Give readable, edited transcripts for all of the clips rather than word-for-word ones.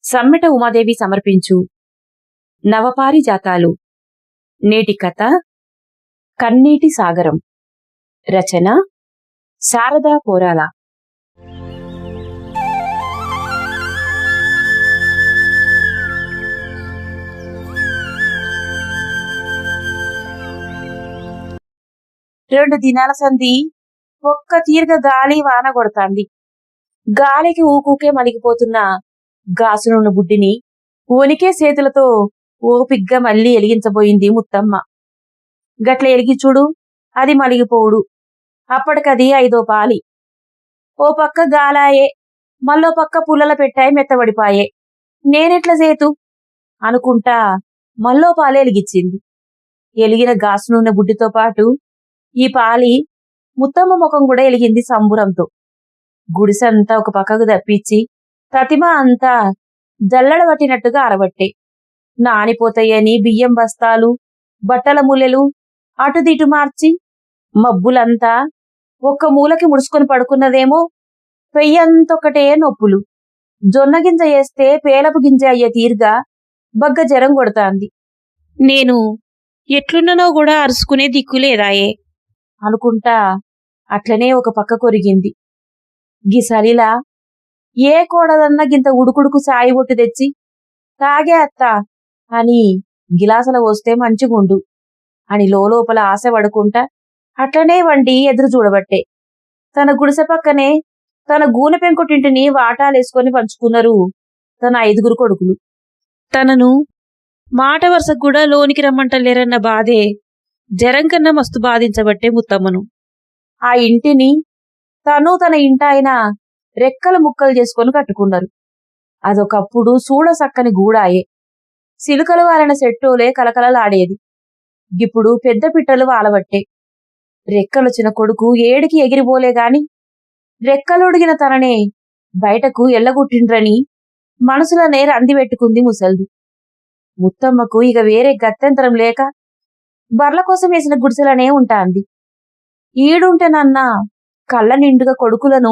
సమ్మెట ఉమాదేవి సమర్పించు నవపారిజాతాలు. నేటి కథ కన్నీటి సాగరం. రచన శారదా పోరాల. రెండు దినాల సంధి ఒక్క తీర్గ గాలి వాన కొడతాంది. గాలికి ఊకూకే మలిగిపోతున్న గాసునున్న బుడ్డిని ఓనికే చేతులతో ఓపిగ్గా మళ్ళీ ఎలిగించబోయింది ముత్తమ్మ. గట్ల ఎలిగి చూడు, అది మలిగిపోవుడు. అప్పటికది 5వ పాలి. ఓ పక్క గాలాయే, మళ్ళో పక్క పుల్లల పెట్టాయి మెత్తబడిపాయే. నేనెట్ల చేతు అనుకుంటా మళ్ళో పాలు ఎలిగిచ్చింది. ఎలిగిన గాసునున్న బుడ్డితో పాటు ఈ పాలి ముత్తమ్మ ముఖం కూడా ఎలిగింది సంబురంతో. గుడిసంతా ఒక పక్కకు తప్పించి ప్రతిమ అంతా జల్లడ పట్టినట్టుగా అరబట్టే. నానిపోతాయని బియ్యం బస్తాలు, బట్టల ములెలు అటుదిటు మార్చి మబ్బులంతా ఒక్క మూలకి ముడుచుకొని పడుకున్నదేమో. పెయ్యంతొక్కటే నొప్పులు. జొన్న గింజ వేస్తే పేలపు గింజ అయ్యే తీరుగా బగ్గ జరం కొడతాంది. నేను ఎట్లున్ననో కూడా అరుసుకునే దిక్కులేదాయే అనుకుంటా అట్లనే ఒక పక్క కొరిగింది. గిసలిలా ఏ కోడదన్నా గింత ఉడుకుడుకు సాయి బొట్టు తెచ్చి తాగే అత్తా అని గిలాసల పోస్తే మంచిగుండు అని లోపల ఆశ పడుకుంటా అట్లనే వండి ఎదురు చూడబట్టే. తన గుడిసె పక్కనే తన గూనె పెంకుటింటిని వాటాలేసుకొని పంచుకున్నారు తన 5గురు కొడుకులు. తనను మాట వరుసకు కూడా లోనికి రమ్మంటలేరన్న బాధే జరం కన్నా మస్తు బాధించబట్టే ముత్తమ్మను. ఆ ఇంటిని తను తన ఇంటాయన రెక్కలు ముక్కలు చేసుకొని కట్టుకున్నారు. అదొకప్పుడు చూడ సక్కని గూడాయే. సిలుకలు వాలిన సెట్టోలే కలకలలాడేది. ఇప్పుడు పెద్ద పిట్టలు వాలబట్టే. రెక్కలొచ్చిన కొడుకు ఏడికి ఎగిరిపోలే గాని రెక్కలుడిగిన తననే బయటకు ఎల్లగొట్టిండ్రని మనసులనే రందిపెట్టుకుంది ముసల్ది. ముత్తమ్మకు ఇక వేరే గత్యంతరం లేక బర్ల కోసం వేసిన గుడిసెలనే ఉంటాంది. ఈడుంటేనన్నా కళ్ళ నిండుగా కొడుకులను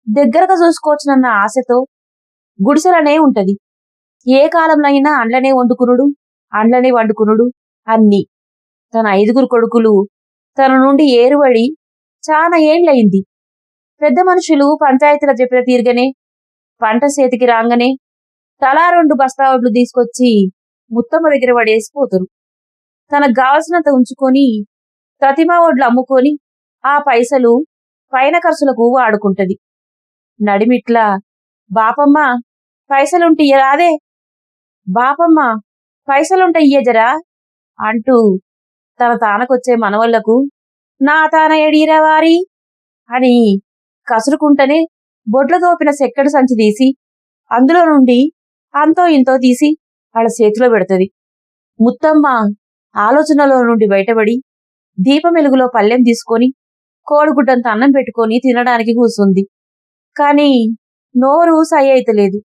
దగ్గరగా చూసుకోవచ్చునన్న ఆశతో గుడిసెలనే ఉంటది. ఏ కాలంలో అయినా అండ్లనే వండుకునుడు, అండ్లనే వండుకునుడు అన్ని. తన 5గురు కొడుకులు తన నుండి ఏరుబడి చాలా ఏండ్లయింది. పెద్ద మనుషులు పంచాయతీలో చెప్పిన తీరుగానే పంట చేతికి రాగానే తలా 2 బస్తా వడ్లు తీసుకొచ్చి ముత్తమ్మ దగ్గర పడేసిపోతారు. తనకు కావలసినంత ఉంచుకొని ప్రతిమా వడ్లు అమ్ముకొని ఆ పైసలు పైన ఖర్చులకు వాడుకుంటది. నడిమిట్లా బాపమ్మ పైసలుంటే ఇయ్యరాదే, బాపమ్మ పైసలుంటే ఇయ్యజరా అంటూ తన తానకొచ్చే మనవళ్లకు నా తాన ఎడీరా వారి అని కసురుకుంటనే బొడ్ల దోపిన సెక్కడు సంచి తీసి అందులో నుండి అంతో ఇంతో తీసి వాళ్ళ చేతిలో పెడుతుంది. ముత్తమ్మ ఆలోచనలో నుండి బయటపడి దీపం వెలుగులో పళ్ళెం తీసుకొని కోడిగుడ్డంత అన్నం పెట్టుకొని తినడానికి కూసుంది. కాని నోరు సయ్యైతలేదు.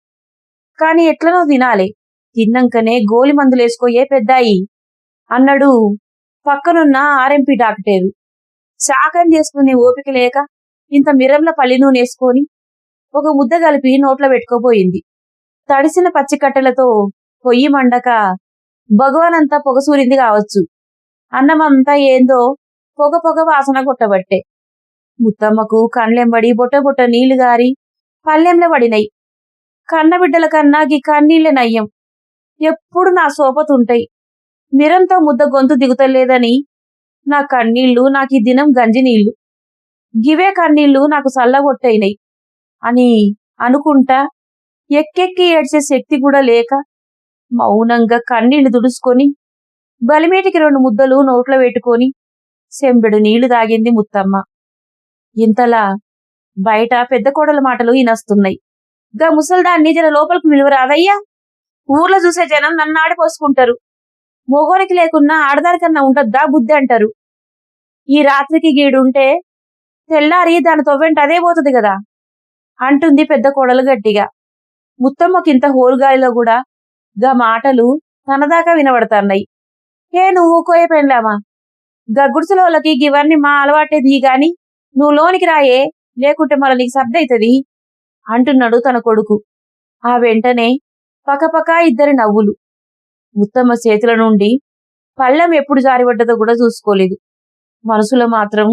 కాని ఎట్లనో తినాలే. తిన్నంకనే గోలి మందులేసుకోయే పెద్దాయి అన్నాడు పక్కనున్న ఆర్ఎంపీ డాక్టరు. శాకం చేసుకునే ఓపిక లేక ఇంత మిరంల పల్లి నూనెసుకొని ఒక ముద్ద కలిపి నోట్లో పెట్టుకోబోయింది. తడిసిన పచ్చికట్టెలతో పొయ్యి మండక భగవానంతా పొగసూరింది కావచ్చు. అన్నమంతా ఏందో పొగ పొగ వాసన కొట్టబట్టే. ముత్తమ్మకు కండ్లెంబడి బొట్ట బొట్ట నీళ్లు గారి పల్లెంలో పడినాయి. కన్నబిడ్డల కన్నా గీ కన్నీళ్లే నయ్యం. ఎప్పుడు నా సోపతుంటాయి. మిరంతో ముద్ద గొంతు దిగుతలేదని నా కన్నీళ్లు నాకీ దినం గంజి నీళ్లు, గివే కన్నీళ్లు నాకు సల్లగొట్టయినాయి అని అనుకుంటా ఎక్కెక్కి ఏడ్చే శక్తి కూడా లేక మౌనంగా కన్నీళ్లు దుడుచుకొని బలిమేటికి 2 ముద్దలు నోట్లో పెట్టుకొని సెంబెడు నీళ్లు తాగింది ముత్తమ్మ. ఇంతలా బయట పెద్ద కోడల మాటలు ఇనస్తున్నాయి. గా ముసల్దాన్ని జర లోపలికి నిలువరాదయ్యా, ఊర్లో చూసే జనం నన్ను ఆడిపోసుకుంటారు. మొగోనికి లేకున్నా ఆడదానికన్నా ఉండద్దా బుద్ధి అంటారు. ఈ రాత్రికి గీడుంటే తెల్లారి దాని తొవ్వెంట అదే పోతుంది కదా అంటుంది పెద్ద కోడలు గట్టిగా. ముత్తమ్మకింత హోరుగాలిలో కూడా గా మాటలు తనదాకా వినబడతాన్నాయి. ఏ నువ్వు కోయ పెండ్లామా, గగ్గుడిసెల వాళ్ళకి గివన్నీ మా అలవాటేది గాని నువ్వు లోనికి రాయే, లేకుంటే మళ్ళీ నీకు సర్దైతది అంటున్నాడు తన కొడుకు. ఆ వెంటనే పకపక ఇద్దరి నవ్వులు. ముత్తమ్మ చేతుల నుండి పళ్ళెం ఎప్పుడు జారిపడ్డదో కూడా చూసుకోలేదు. మనసులో మాత్రం,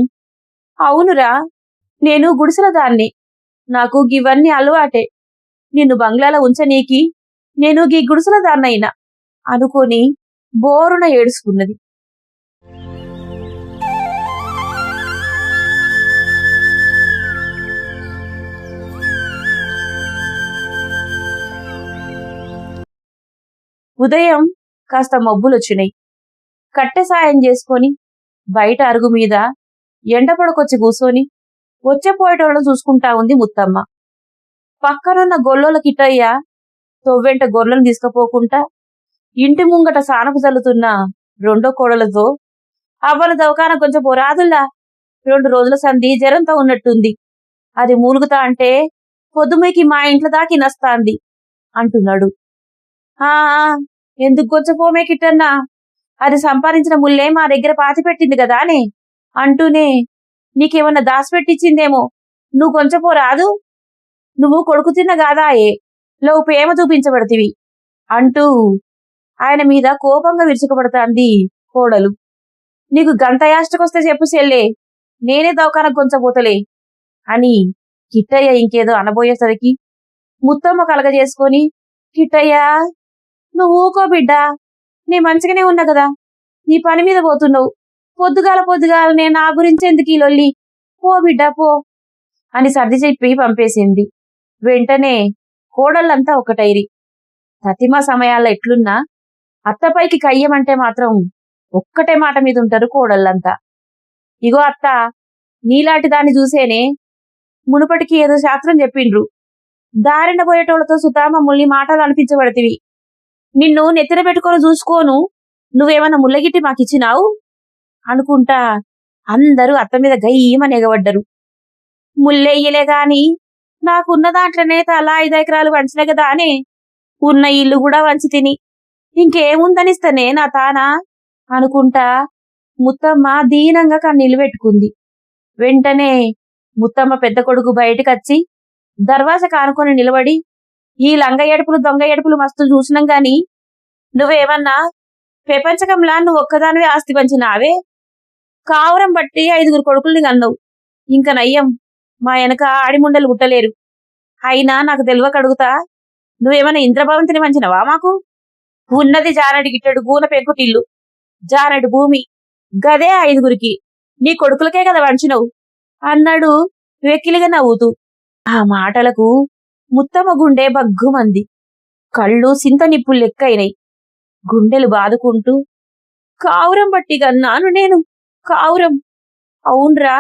అవునురా, నేను గుడిసెల దాన్ని, నాకు గివన్నీ అలవాటే, నిన్ను బంగ్లాల ఉంచనీకి నేను గీ గుడిసెల దాన్నైనా అనుకొని బోరున ఏడుచుకున్నది. ఉదయం కాస్త మబ్బులొచ్చినాయి. కట్టె సాయం చేసుకొని బయట అరుగు మీద ఎండపొడకొచ్చి కూసోని వచ్చేపోయేటోళ్ళను చూసుకుంటా ఉంది ముత్తమ్మ. పక్కనున్న గొల్లోల కిట్టయ్య తొవ్వెంట గొర్రెలను తీసుకుపోకుండా ఇంటి ముంగట సానపు చల్లుతున్న రెండో కోడలతో, అవ్వల దవకాన కొంచెం పోరాదుల్లా, 2 రోజుల సంధి జ్వరంతో ఉన్నట్టుంది, అది మూలుగుతా అంటే పొద్దుమీకి మా ఇంట్లో దాకి నస్తాంది అంటున్నాడు. ఆ ఎందుకు కొంచెం పోమే కిట్టన్నా, అది సంపాదించిన ముల్లే మా దగ్గర పాతి పెట్టింది కదానే అంటూనే, నీకేమన్నా దాచిపెట్టించిందేమో, నువ్వు కొంచెం పోరాదు, నువ్వు కొడుకు తిన్న గాదాయే, లో ప్రేమ చూపించబడతివి అంటూ ఆయన మీద కోపంగా విరుచుకుపడతాంది కోడలు. నీకు గంత యాష్టకొస్తే చెప్పు సెల్లే, నేనే దవకానకు కొంచెం పోతలే అని కిట్టయ్య ఇంకేదో అనబోయేసరికి ముత్తమ్మ కలగజేసుకొని, కిట్టయ్యా నువ్వు ఊకో బిడ్డా, నీ మంచిగానే ఉన్నా కదా, నీ పని మీద పోతున్నావు, పొద్దుగాలనే నా గురించి ఎందుకు ఈ లొల్లి, పో బిడ్డా పో అని సర్ది చెప్పి పంపేసింది. వెంటనే కోడళ్ళంతా ఒకటైరి. తతిమా సమయాల్లో ఎట్లున్నా అత్తపైకి కయ్యమంటే మాత్రం ఒక్కటే మాట మీద ఉంటారు కోడళ్ళంతా. ఇగో అత్త, నీలాంటి దాన్ని చూసేనే మునుపటికి ఏదో శాస్త్రం చెప్పిండ్రు, దారిన పోయేటోళ్లతో సుతా మమ్మల్ని మాటలు అనిపించబడతివి, నిన్ను నెత్తిన పెట్టుకొని చూసుకోను, నువ్వేమన్నా ముల్లగిట్టి మాకిచ్చినావు అనుకుంటా అందరూ అత్త మీద గయ్యమని ఎగబడ్డరు. ముల్లెయ్యలే గాని నాకున్న దాంట్లోనే తలా 5 ఎకరాలు వంచిన కదా అనే, ఉన్న ఇల్లు కూడా వంచి తిని ఇంకేముందనిస్తనే నా తానా అనుకుంటా ముత్తమ్మ దీనంగా కన్నీళ్లు పెట్టుకుంది. వెంటనే ముత్తమ్మ పెద్ద కొడుకు బయటకొచ్చి దర్వాజ కానుకొని నిలబడి, ఈ లంగ ఏడుపులు దొంగ ఏడుపులు మస్తు చూసినాం గాని నువ్వేమన్నా ప్రపంచకంలా నువ్వు ఒక్కదానివే ఆస్తి పంచినావే, కావురం బట్టి 5 కొడుకుల్ని కన్నావు, ఇంక నయ్యం మా వెనక ఆడిముండలు గుట్టలేరు, అయినా నాకు తెలియకడుగుతా, నువ్వేమన్నా ఇంద్రభవంతిని మంచినవా, మాకు ఉన్నది జానడి గిట్టడు గూన పెంకుటిల్లు, జానడి భూమి, గదే 5 నీ కొడుకులకే కదా వంచినవు అన్నాడు వెకిలిగా నవ్వుతూ. ఆ మాటలకు ముత్తమ్మ గుండె బగ్గుమంది, కళ్ళు సింత నిప్పులు లెక్కైనాయి. గుండెలు బాదుకుంటూ, కావురం బట్టి గన్నాను నేను, కావురం, అవునరా,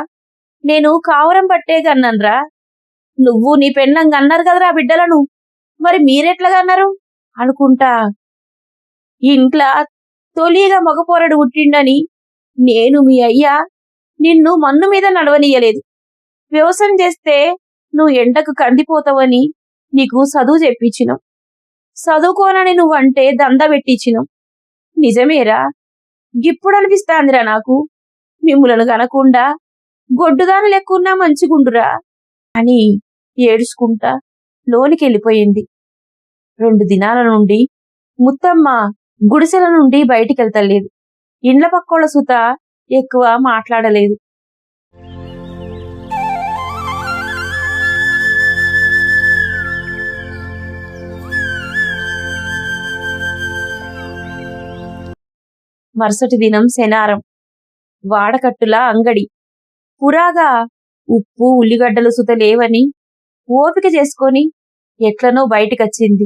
నేను కావురం బట్టే గన్నన్రా, నువ్వు నీ పెళ్ళం గన్నారు కదరా బిడ్డలను, మరి మీరెట్లా గన్నారు అనుకుంటా, ఇంట్లా తొలిగా మగపోరడు పుట్టిండని నేను మీ అయ్యా నిన్ను మన్ను మీద నడవనీయలేదు, వ్యవసాయం చేస్తే నువ్వు ఎండకు కందిపోతావని నీకు చదువు చెప్పించినాం, చదువుకోనని నువ్వంటే దంద పెట్టించినాం, నిజమేరా, గిప్పుడు అనిపిస్తాందిరా నాకు, మిమ్ములను కనకుండా గొడ్డుదాని లెక్కున్నా మంచిగుండురా అని ఏడుచుకుంటా లోనికి వెళ్ళిపోయింది. 2 దినాల నుండి ముత్తమ్మ గుడిసెల నుండి బయటికెళ్తలేదు. ఇండ్ల పక్కోళ్ళ సుత ఎక్కువ మాట్లాడలేదు. మరుసటి దినం శనారం. వాడకట్టుల అంగడి. పురాగా ఉప్పు ఉల్లిగడ్డలు సుత లేవని ఓపిక చేసుకొని ఎట్లనో బయటికొచ్చింది.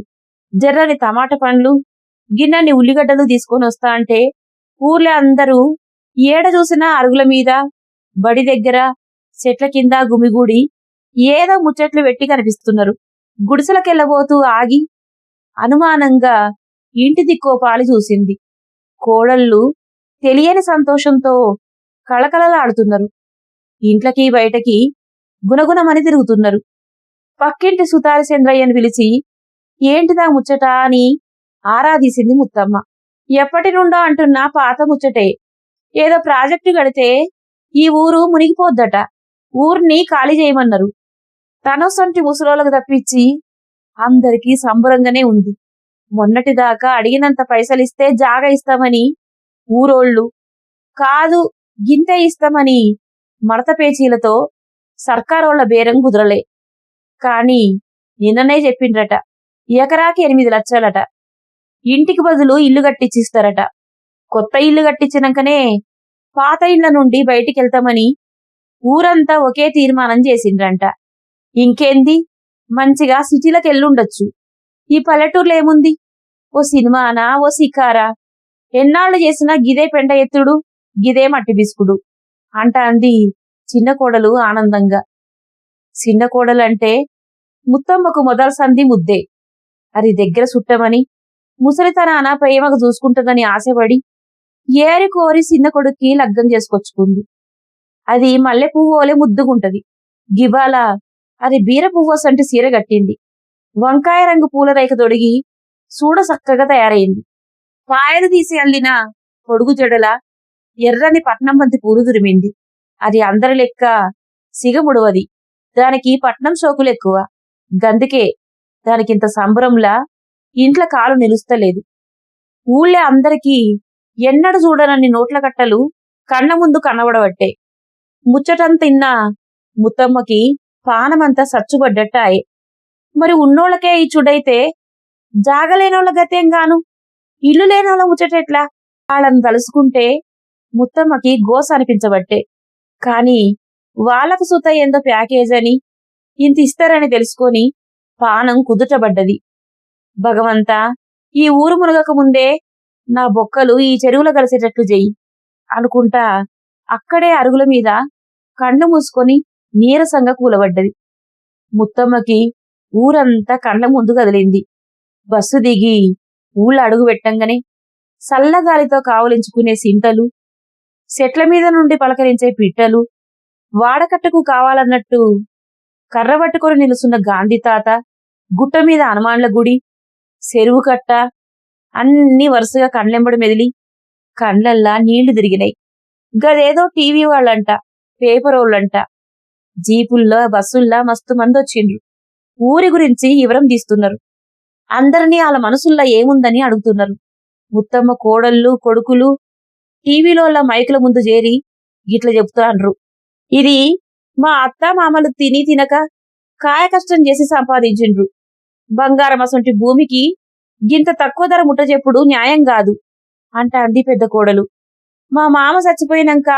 జర్రని టమాటా పండ్లు, గిన్నెని ఉల్లిగడ్డలు తీసుకొని వస్తా అంటే ఊర్లో అందరూ ఏడ చూసినా అరుగుల మీద, బడి దగ్గర, చెట్ల కింద గుమిగూడి ఏదో ముచ్చట్లు పెట్టి కనిపిస్తున్నారు. గుడిసెలకెళ్ళబోతూ ఆగి అనుమానంగా ఇంటి దిక్కో పాలి చూసింది. కోడళ్ళు తెలియని సంతోషంతో కళకళలాడుతున్నారు. ఇంట్లకి బయటకి గుణగుణమని తిరుగుతున్నారు. పక్కింటి సుతారి చంద్రయ్యని పిలిచి ఏంటిదా ముచ్చట అని ఆరాధీసింది ముత్తమ్మ. ఎప్పటి నుండో అంటున్నా పాత ముచ్చటే, ఏదో ప్రాజెక్టు కడితే ఈ ఊరు మునిగిపోద్దట, ఊరిని ఖాళీ చేయమన్నారు, తనసొంటి ముసలోళ్ళకు తప్పించి అందరికీ సంబరంగానే ఉంది, మొన్నటిదాకా అడిగినంత పైసలిస్తే జాగా ఇస్తామని ఊరోళ్ళు, కాదు గింతే ఇస్తామని మడత పేచీలతో సర్కారోళ్ల బేరం కుదరలే. కాని నిన్ననే చెప్పిండ్రట, ఎకరాకి 8 లక్షలట. ఇంటికి బదులు ఇల్లు కట్టించిస్తారట. కొత్త ఇల్లు కట్టించినాకనే పాత ఇళ్ల నుండి బయటికెళ్తామని ఊరంతా ఒకే తీర్మానం చేసిండ్రంట. ఇంకేంది, మంచిగా సిటీలకు ఎల్లుండొచ్చు. ఈ పల్లెటూర్లో ఏముంది? ఓ సినిమానా, ఓ సికారా, ఎన్నాళ్ళు చేసినా గిదే పెంట ఎత్తుడు, గిదే మట్టి బిస్కుడు అంటాంది చిన్న కోడలు ఆనందంగా. చిన్న కోడలంటే ముత్తమ్మకు మొదల సంధి ముద్దే. అది దగ్గర సుట్టమని, ముసలితనాన ప్రేమకు చూసుకుంటుందని ఆశపడి ఏరి కోరి చిన్న కొడుక్కి లగ్గం చేసుకొచ్చుకుంది. అది మల్లె పువ్వోలే ముద్దుగుంటది. గిబాల అది బీర పువ్వోసంటి సీర గట్టింది. వంకాయ రంగు పూల రేఖ తొడిగి చూడ చక్కగా తయారైంది. పాయలు తీసి అల్లిన పొడుగు జడల ఎర్రని పట్నం బంతి పూలు దురిమింది. అది అందరి లెక్క సిగముడవది. దానికి పట్నం షోకులు ఎక్కువ. గందుకే దానికింత సంబరంలా ఇంట్ల కాలు నిలుస్తలేదు. ఊళ్ళే అందరికీ ఎన్నడు చూడనన్ని నోట్ల కట్టలు కళ్ళ ముందు కనబడబట్టే. ముచ్చటం తిన్నా ముత్తమ్మకి పానమంతా సచ్చుబడ్డట్టాయే. మరి ఉన్నోళ్ళకే ఈ చుడైతే జాగలేనోళ్ళ గతేం గాను? ఇల్లు లేనోళ్ళ ముచ్చటెట్లా? వాళ్ళని తలుసుకుంటే ముత్తమ్మకి గోస అనిపించబట్టే. కాని వాళ్ళకు సుత ఏందో ప్యాకేజ్ అని, ఇంత ఇస్తారని తెలుసుకొని పానం కుదుటబడ్డది. భగవంతా, ఈ ఊరు మునగక ముందే నా బొక్కలు ఈ చెరువులో కలిసేటట్లు చెయ్యి అనుకుంటా అక్కడే అరుగుల మీద కళ్ళు మూసుకొని నీరసంగా కూలబడ్డది. ముత్తమ్మకి ఊరంతా కండ్ల ముందు కదిలింది. బస్సు దిగి ఊళ్ళో అడుగు పెట్టంగానే చల్లగాలితో కావలించుకునే సింటలు, చెట్ల మీద నుండి పలకరించే పిట్టలు, వాడకట్టకు కావాలన్నట్టు కర్ర పట్టుకొని నిలుసున్న గాంధీ తాత, గుట్ట మీద హనుమాన్ల గుడి, చెరువు కట్ట అన్ని వరుసగా కండ్లెంబడి మెదిలి కండ్లల్లా నీళ్లు తిరిగినాయి. గదేదో టీవీ వాళ్ళంట, పేపరోళ్ళంట, జీపుల్లో బస్సుల్లా మస్తు మంది వచ్చిండ్రు. ఊరి గురించి వివరం తీస్తున్నారు. అందరినీ వాళ్ళ మనసుల్లో ఏముందని అడుగుతున్నారు. ముత్తమ్మ కోడళ్ళు కొడుకులు టీవీలోళ్ళ మైకుల ముందు చేరి గిట్ల చెప్తాండ్రు. ఇది మా అత్త మామలు తిని తినక కాయ కష్టం చేసి సంపాదించిండ్రు. బంగారం అసొంటి భూమికి గింత తక్కువ ధర ముట్ట చెప్పుడు న్యాయం కాదు అంటాంది పెద్ద కోడలు. మా మామ చచ్చిపోయినాక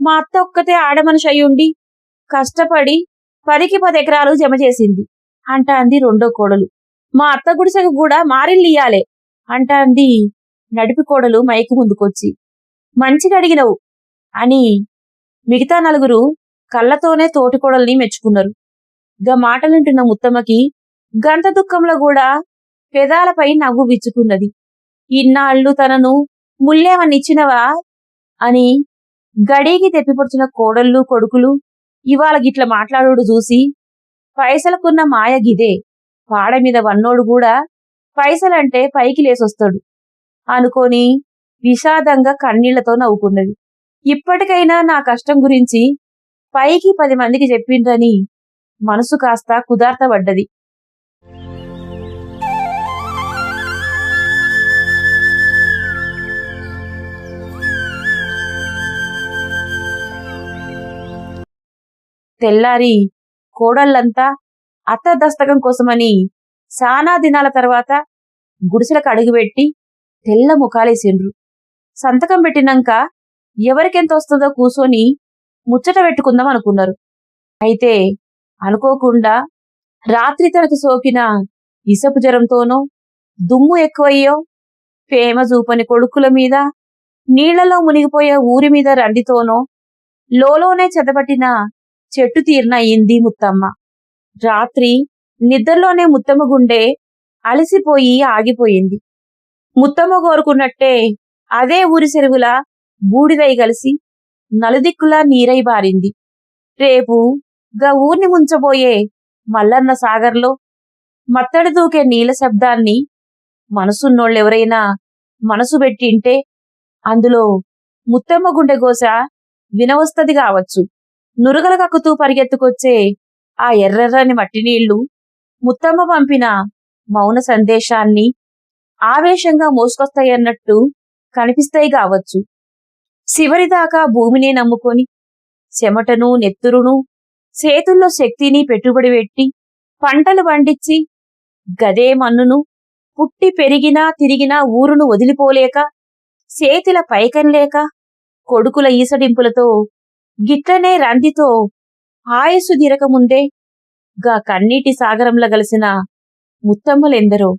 మా అత్త ఒక్కతే ఆడమనిషి అయ్యుండి కష్టపడి 10కి 10 ఎకరాలు జమ చేసింది అంటాంది రెండో కోడలు. మా అత్త గుడిసెకు కూడా మారిల్లియాలే అంటాంది నడిపి కోడలు మైకు ముందుకొచ్చి. మంచిగా అడిగినవు అని మిగతా నలుగురు కళ్ళతోనే తోటి కోడల్ని మెచ్చుకున్నారు. గా మాటలుంటున్న ముత్తమ్మకి గంట దుఃఖంలో కూడా పెదాలపై నవ్వు విచ్చుకున్నది. ఇన్నాళ్ళు తనను ముల్లేమన్నిచ్చినవా అని గడీకి తెప్పిపొడిచిన కోడళ్ళు కొడుకులు ఇవాళ గిట్ల మాట్లాడోడు చూసి పైసలకున్న మాయ గిదే, పాడ మీద వన్నోడు కూడా పైసలంటే పైకి లేసొస్తాడు అనుకొని విషాదంగా కన్నీళ్లతో నవ్వుకున్నది. ఇప్పటికైనా నా కష్టం గురించి పైకి 10 మందికి చెప్పిండ్రని మనసు కాస్త కుదార్తబడ్డది. తెల్లారి కోడళ్ళంతా అత్త దస్తకం కోసమని సానా దినాల తర్వాత గుడిసెలకు అడుగుపెట్టి తెల్ల ముఖాలేసిండ్రు. సంతకం పెట్టినాక ఎవరికెంత వస్తుందో కూసోని ముచ్చట పెట్టుకుందాం అనుకున్నారు. అయితే అనుకోకుండా రాత్రి తనకు సోకిన ఇసపు జ్వరంతోనో, దుమ్ము ఎక్కువయ్యో, ప్రేమ చూపని కొడుకుల మీద, నీళ్లలో మునిగిపోయే ఊరి మీద రండితోనో లోలోనే చెదపట్టిన చెట్టు తీరిన అయింది ముత్తమ్మ. రాత్రి నిద్రలోనే ముత్తమ్మ గుండె అలసిపోయి ఆగిపోయింది. ముత్తమ్మ కోరుకున్నట్టే అదే ఊరి చెరువులా బూడిదై కలిసి నలుదిక్కులా నీరై బారింది. రేపు గా ఊర్ని ముంచబోయే మల్లన్న సాగర్లో మత్తడి దూకే నీళ్ల శబ్దాన్ని మనసున్నోళ్ళెవరైనా మనసు పెట్టింటే అందులో ముత్తమ్మ గుండె గోస వినవస్తది కావచ్చు. నురుగల కక్కుతూ పరిగెత్తుకొచ్చే ఆ ఎర్రెర్రని మట్టి నీళ్లు ముత్తమ్మ పంపిన మౌన సందేశాన్ని ఆవేశంగా మోసుకొస్తాయన్నట్టు కనిపిస్తాయి కావచ్చు. చివరిదాకా భూమినే నమ్ముకొని చెమటను నెత్తురును చేతుల్లో శక్తిని పెట్టుబడి పెట్టి పంటలు పండించి గదే మన్నును పుట్టి పెరిగినా తిరిగినా ఊరును వదిలిపోలేక చేతిల పైకంలేక కొడుకుల ఈసడింపులతో గిట్లనే రందితో ఆయుస్సు దిరకముందే గా కన్నీటి సాగరంలో గలిసిన ముత్తమ్మలెందరో.